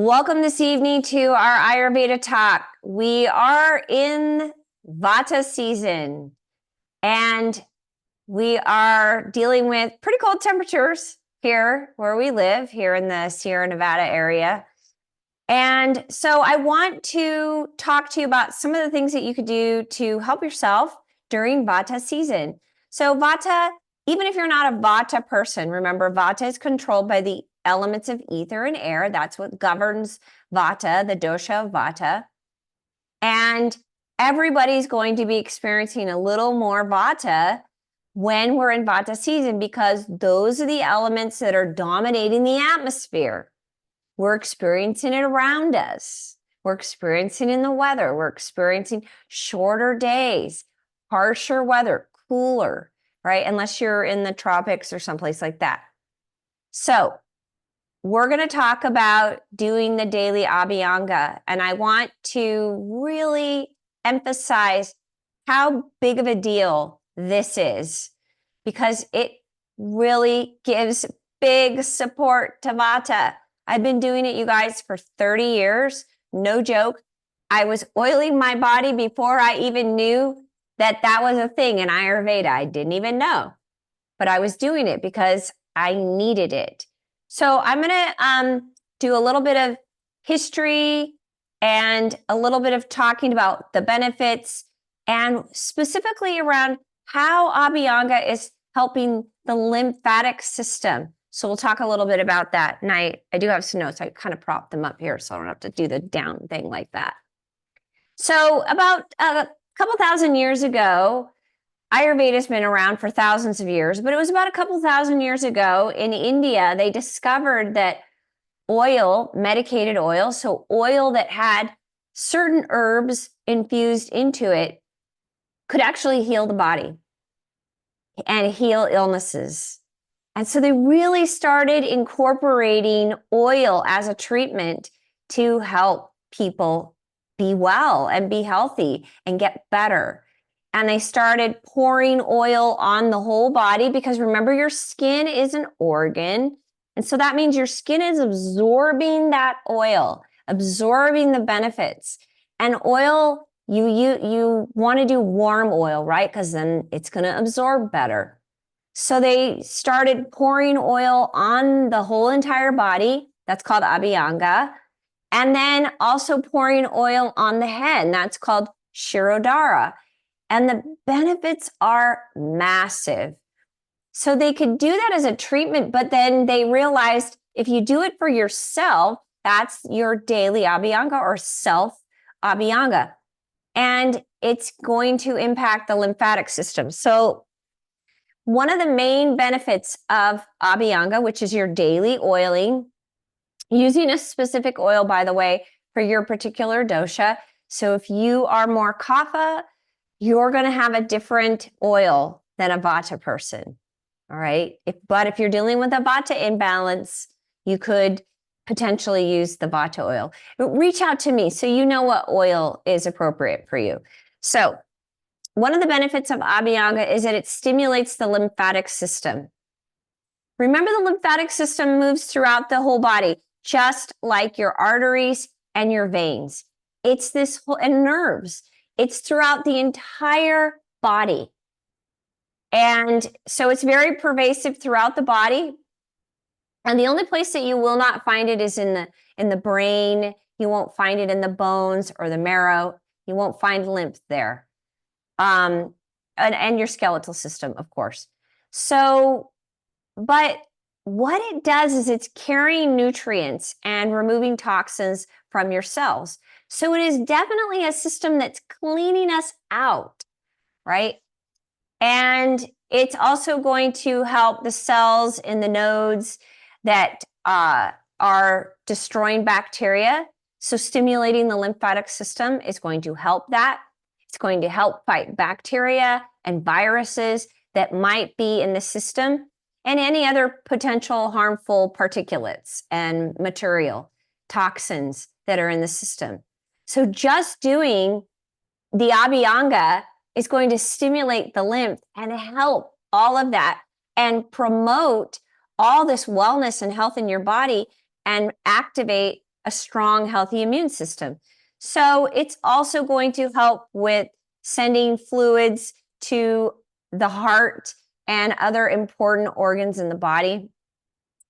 Welcome this evening to our Ayurveda talk. We are in Vata season and we are dealing with pretty cold temperatures here where we live, here in the Sierra Nevada area. And so I want to talk to you about some of the things that you could do to help yourself during Vata season. So Vata, even if you're not a Vata person, remember Vata is controlled by the elements of ether and air. That's what governs Vata, the dosha of Vata. And everybody's going to be experiencing a little more Vata when we're in Vata season because those are the elements that are dominating the atmosphere. We're experiencing it around us. We're experiencing it in the weather. We're experiencing shorter days, harsher weather, cooler, right? Unless you're in the tropics or someplace like that. So we're going to talk about doing the daily Abhyanga, and I want to really emphasize how big of a deal this is because it really gives big support to Vata. I've been doing it, you guys, for 30 years. No joke. I was oiling my body before I even knew that that was a thing in Ayurveda. I didn't even know, but I was doing it because I needed it. So I'm going to do a little bit of history and a little bit of talking about the benefits and specifically around how Abhyanga is helping the lymphatic system. So we'll talk a little bit about that. And I do have some notes. I kind of propped them up here so I don't have to do the down thing like that. So about a couple thousand years ago, Ayurveda's been around for thousands of years, but it was about a couple thousand years ago in India, they discovered that oil, medicated oil, so oil that had certain herbs infused into it, could actually heal the body and heal illnesses. And so they really started incorporating oil as a treatment to help people be well and be healthy and get better. And they started pouring oil on the whole body because remember, your skin is an organ. And so that means your skin is absorbing that oil, absorbing the benefits. And oil, you want to do warm oil, right? Because then it's going to absorb better. So they started pouring oil on the whole entire body. That's called Abhyanga. And then also pouring oil on the head. And that's called Shirodhara. And the benefits are massive. So they could do that as a treatment, but then they realized if you do it for yourself, that's your daily Abhyanga or self Abhyanga. And it's going to impact the lymphatic system. So one of the main benefits of Abhyanga, which is your daily oiling, using a specific oil, by the way, for your particular dosha. So if you are more Kapha, you're going to have a different oil than a Vata person. All right. But if you're dealing with a Vata imbalance, you could potentially use the Vata oil. Reach out to me so you know what oil is appropriate for you. So one of the benefits of Abhyanga is that it stimulates the lymphatic system. Remember, the lymphatic system moves throughout the whole body, just like your arteries and your veins. It's this whole, and nerves. It's throughout the entire body. And so it's very pervasive throughout the body. And the only place that you will not find it is in the brain. You won't find it in the bones or the marrow. You won't find lymph there. And your skeletal system, of course. So, but what it does is it's carrying nutrients and removing toxins from your cells. So it is definitely a system that's cleaning us out, right? And it's also going to help the cells in the nodes that are destroying bacteria. So stimulating the lymphatic system is going to help that. It's going to help fight bacteria and viruses that might be in the system and any other potential harmful particulates and material, toxins that are in the system. So just doing the Abhyanga is going to stimulate the lymph and help all of that and promote all this wellness and health in your body and activate a strong, healthy immune system. So it's also going to help with sending fluids to the heart and other important organs in the body.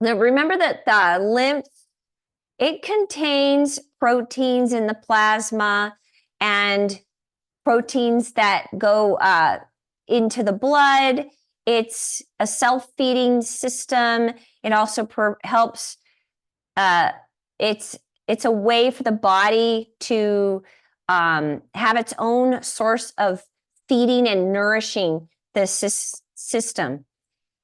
Now, remember that the lymph, it contains proteins in the plasma and proteins that go into the blood. It's a self-feeding system. It also helps. It's a way for the body to have its own source of feeding and nourishing the system.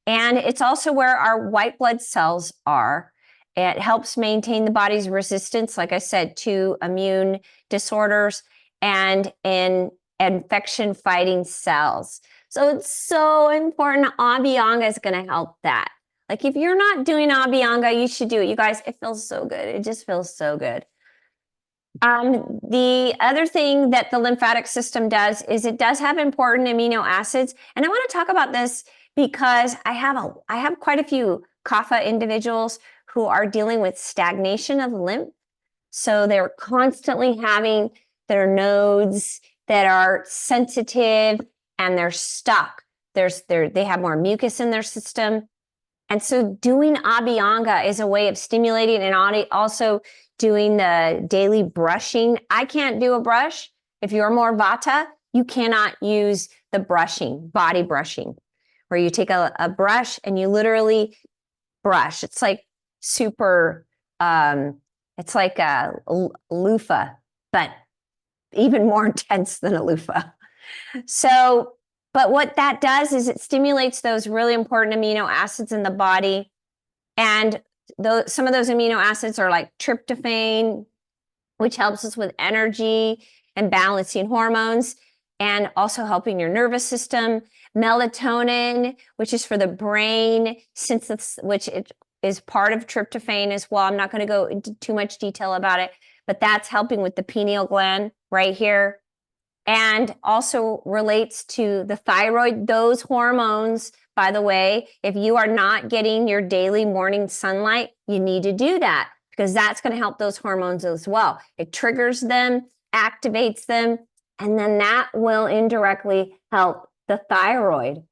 And it's also where our white blood cells are. It helps maintain the body's resistance, like I said, to immune disorders and in infection fighting cells. So it's so important. Abhyanga is going to help that. Like if you're not doing Abhyanga, you should do it. You guys, it feels so good. It just feels so good. The other thing that the lymphatic system does is it does have important amino acids. And I want to talk about this because I have quite a few kapha individuals who are dealing with stagnation of lymph. So they're constantly having their nodes that are sensitive and they're stuck. They have more mucus in their system. And so doing Abhyanga is a way of stimulating and also doing the daily brushing. I can't do a brush. If you're more Vata, you cannot use the brushing, body brushing, where you take a brush and you literally brush. It's like super, it's like a loofah, but even more intense than a loofah. So, but what that does is it stimulates those really important amino acids in the body. And some of those amino acids are like tryptophan, which helps us with energy and balancing hormones and also helping your nervous system. Melatonin, which is for the brain synthesis, which is part of tryptophan as well. I'm not going to go into too much detail about it, but that's helping with the pineal gland right here. And also relates to the thyroid. Those hormones, by the way, if you are not getting your daily morning sunlight, you need to do that because that's going to help those hormones as well. It triggers them, activates them, and then that will indirectly help the thyroid.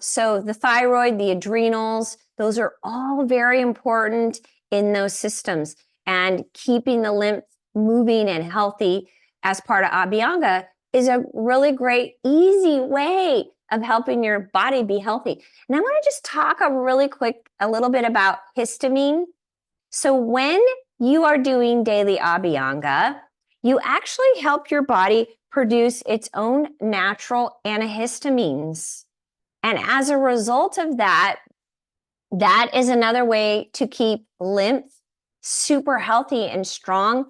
So the thyroid, the adrenals, those are all very important in those systems. And keeping the lymph moving and healthy as part of Abhyanga is a really great, easy way of helping your body be healthy. And I want to just talk a little bit about histamine. So when you are doing daily Abhyanga, you actually help your body produce its own natural antihistamines. And as a result of that, that is another way to keep lymph super healthy and strong.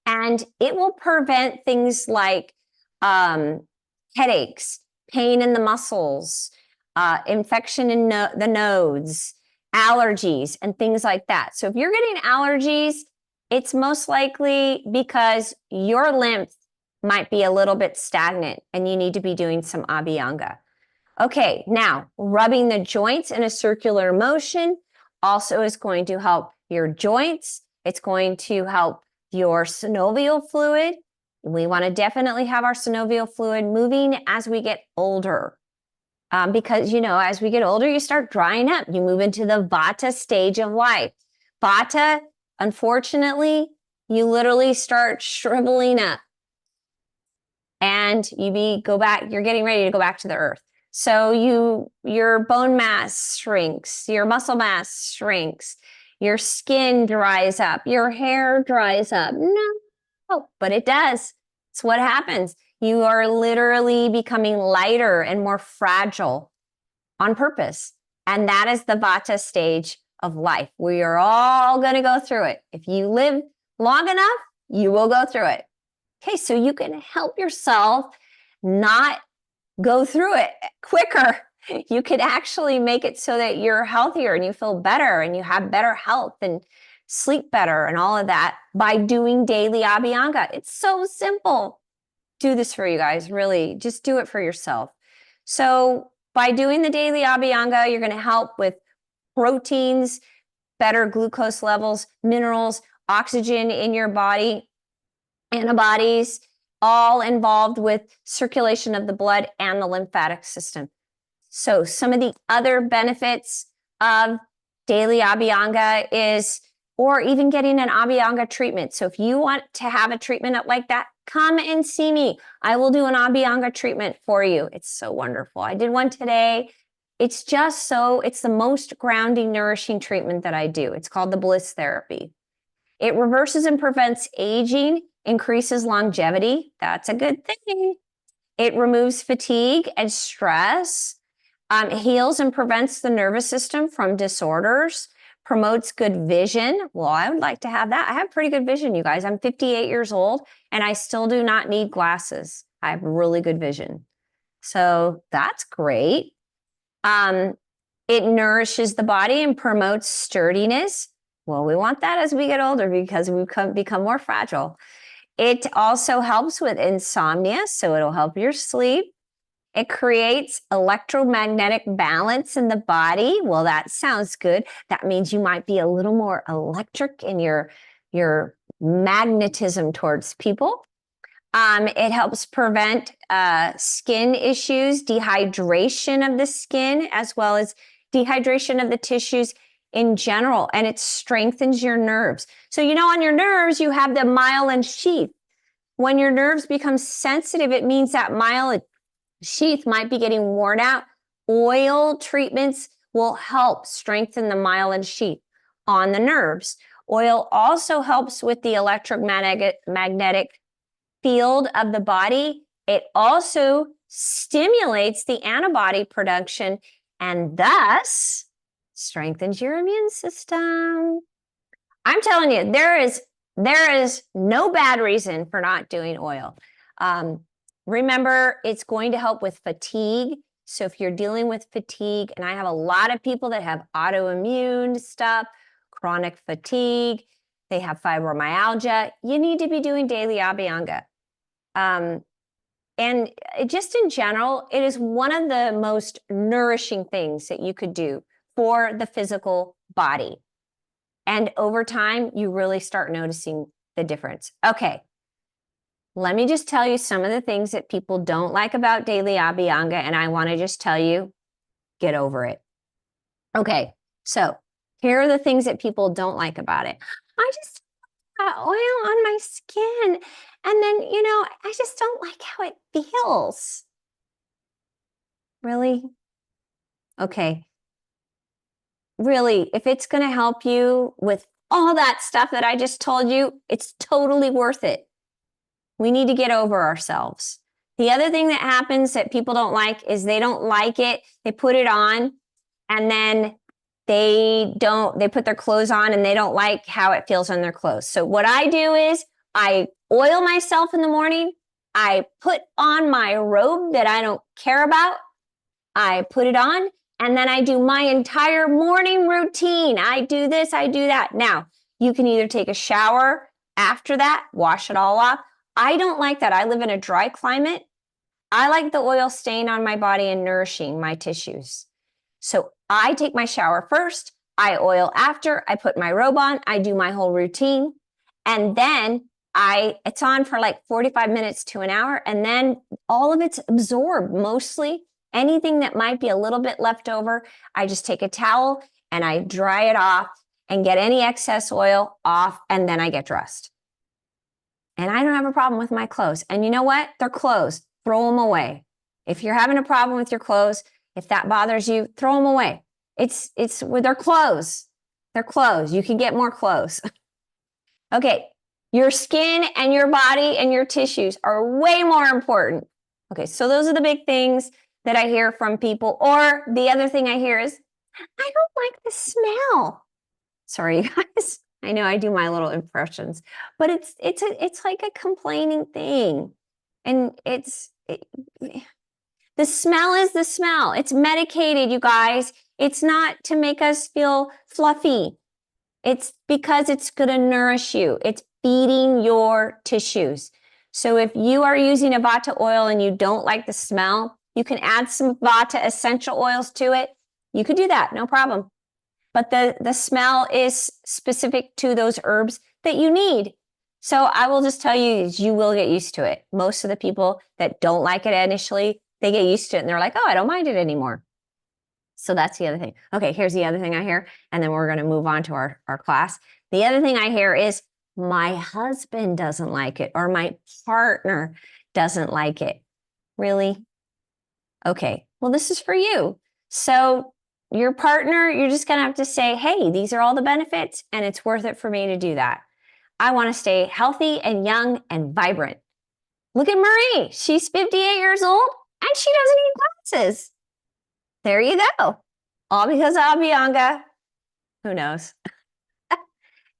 And it will prevent things like headaches, pain in the muscles, infection in the nodes, allergies, and things like that. So if you're getting allergies, it's most likely because your lymph might be a little bit stagnant and you need to be doing some Abhyanga. Okay, now rubbing the joints in a circular motion also is going to help your joints. It's going to help your synovial fluid. We want to definitely have our synovial fluid moving as we get older. Because, as we get older, you start drying up. You move into the Vata stage of life. Vata, unfortunately, you literally start shriveling up. And you're getting ready to go back to the earth. So your bone mass shrinks, your muscle mass shrinks, your skin dries up, your hair dries up. No, but it does. It's what happens. You are literally becoming lighter and more fragile on purpose. And that is the Vata stage of life. We are all going to go through it. If you live long enough, you will go through it. Okay, so you can help yourself not go through it quicker. You could actually make it so that you're healthier and you feel better and you have better health and sleep better and all of that by doing daily Abhyanga. It's so simple. Do this for you guys, really. Just do it for yourself. So by doing the daily Abhyanga, you're going to help with proteins, better glucose levels, minerals, oxygen in your body, antibodies, all involved with circulation of the blood and the lymphatic system. So some of the other benefits of daily Abhyanga is, or even getting an Abhyanga treatment. So if you want to have a treatment like that, come and see me. I will do an Abhyanga treatment for you. It's so wonderful. I did one today. It's the most grounding, nourishing treatment that I do. It's called the Bliss Therapy. It reverses and prevents aging, increases longevity. That's a good thing. It removes fatigue and stress, heals and prevents the nervous system from disorders, promotes good vision. Well, I would like to have that. I have pretty good vision, you guys. I'm 58 years old and I still do not need glasses. I have really good vision. So that's great. It nourishes the body and promotes sturdiness. Well, we want that as we get older because we become more fragile. It also helps with insomnia, so it'll help your sleep. It creates electromagnetic balance in the body. Well, that sounds good. That means you might be a little more electric in your magnetism towards people. It helps prevent skin issues, dehydration of the skin, as well as dehydration of the tissues in general, and it strengthens your nerves. So, on your nerves, you have the myelin sheath. When your nerves become sensitive, it means that myelin sheath might be getting worn out. Oil treatments will help strengthen the myelin sheath on the nerves. Oil also helps with the electromagnetic field of the body. It also stimulates the antibody production and thus strengthens your immune system. I'm telling you, there is no bad reason for not doing oil. Remember, it's going to help with fatigue. So if you're dealing with fatigue, and I have a lot of people that have autoimmune stuff, chronic fatigue, they have fibromyalgia, you need to be doing daily Abhyanga. And just in general, it is one of the most nourishing things that you could do for the physical body. And over time, you really start noticing the difference. Okay, let me just tell you some of the things that people don't like about daily Abhyanga, and I want to just tell you, get over it. Okay, so here are the things that people don't like about it. I just got oil on my skin, and then, I just don't like how it feels. Really? Okay. Really, if it's going to help you with all that stuff that I just told you, it's totally worth it. We need to get over ourselves. The other thing that happens that people don't like is they don't like it. They put it on and then they put their clothes on and they don't like how it feels on their clothes. So what I do is I oil myself in the morning. I put on my robe that I don't care about. I put it on. And then I do my entire morning routine. I do this, I do that. Now, you can either take a shower after that, wash it all off. I don't like that. I live in a dry climate. I like the oil staying on my body and nourishing my tissues. So I take my shower first, I oil after, I put my robe on, I do my whole routine, and then it's on for like 45 minutes to an hour, and then all of it's absorbed mostly. Anything that might be a little bit left over, I just take a towel and I dry it off and get any excess oil off, and then I get dressed. And I don't have a problem with my clothes. And you know what? They're clothes. Throw them away. If you're having a problem with your clothes, if that bothers you, throw them away. It's with their clothes. They're clothes. You can get more clothes. Okay. Your skin and your body and your tissues are way more important. Okay. So those are the big things that I hear from people. Or the other thing I hear is, I don't like the smell. Sorry, you guys. I know I do my little impressions, but it's like a complaining thing. And the smell is the smell. It's medicated, you guys. It's not to make us feel fluffy. It's because it's going to nourish you. It's feeding your tissues. So if you are using a Vata oil and you don't like the smell, you can add some Vata essential oils to it. You could do that, no problem. But the smell is specific to those herbs that you need. So I will just tell you, you will get used to it. Most of the people that don't like it initially, they get used to it and they're like, oh, I don't mind it anymore. So that's the other thing. Okay, here's the other thing I hear, and then we're going to move on to our class. The other thing I hear is my husband doesn't like it or my partner doesn't like it. Really? Okay, well, this is for you. So your partner, you're just going to have to say, hey, these are all the benefits, and it's worth it for me to do that. I want to stay healthy and young and vibrant. Look at Marie. She's 58 years old, and she doesn't need glasses. There you go. All because of Abhyanga. Who knows?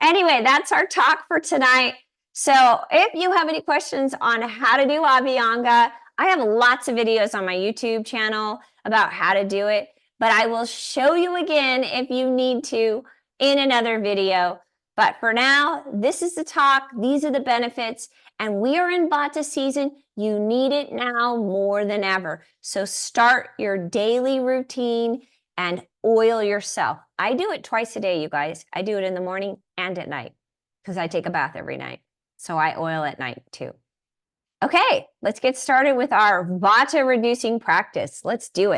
Anyway, that's our talk for tonight. So if you have any questions on how to do Abhyanga, I have lots of videos on my YouTube channel about how to do it, but I will show you again if you need to in another video. But for now, this is the talk. These are the benefits. And we are in Vata season. You need it now more than ever. So start your daily routine and oil yourself. I do it twice a day, you guys. I do it in the morning and at night because I take a bath every night. So I oil at night too. Okay, let's get started with our Vata reducing practice. Let's do it.